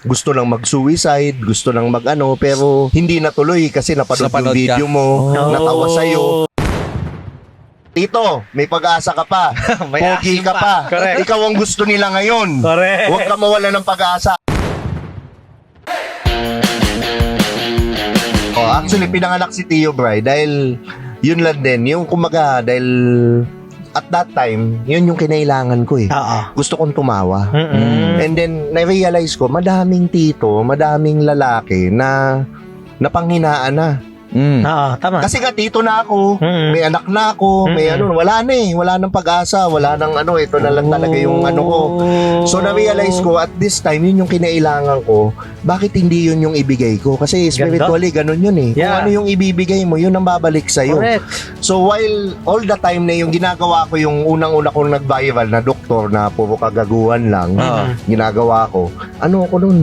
gusto nang mag-suicide, gusto nang mag-ano, pero hindi natuloy kasi napanood yung Napanood video ka. mo, natawa sa'yo. Tito, may pag-asa ka pa. May Pogi asim ka pa. Correct. Ikaw ang gusto nila ngayon. Correct. Huwag ka mawala ng pag-asa. Oh, actually, pinanganak si Tio Bray dahil yun lang din. Yung kumaga, dahil at that time, yun yung kinailangan ko eh. Oo. Gusto kong tumawa. Mm-mm. And then, na-realize ko, madaming tito, madaming lalaki na napanghinaan na. Oo, tama. Kasi nga, tito na ako, Mm-mm. may anak na ako, may ano, wala na eh, wala nang pag-asa, wala nang ano, ito na lang talaga yung ano ko. So, na-realize ko, at this time, yun yung kinailangan ko, bakit hindi yun yung ibigay ko? Kasi spiritually, ganun yun eh. Kung Yeah. ano yung ibibigay mo, yun ang babalik sa'yo. Correct. So while all the time na yung ginagawa ko yung unang-una kong nag-viral na doktor na puro kagaguhan lang, ginagawa ko, ano ako nun,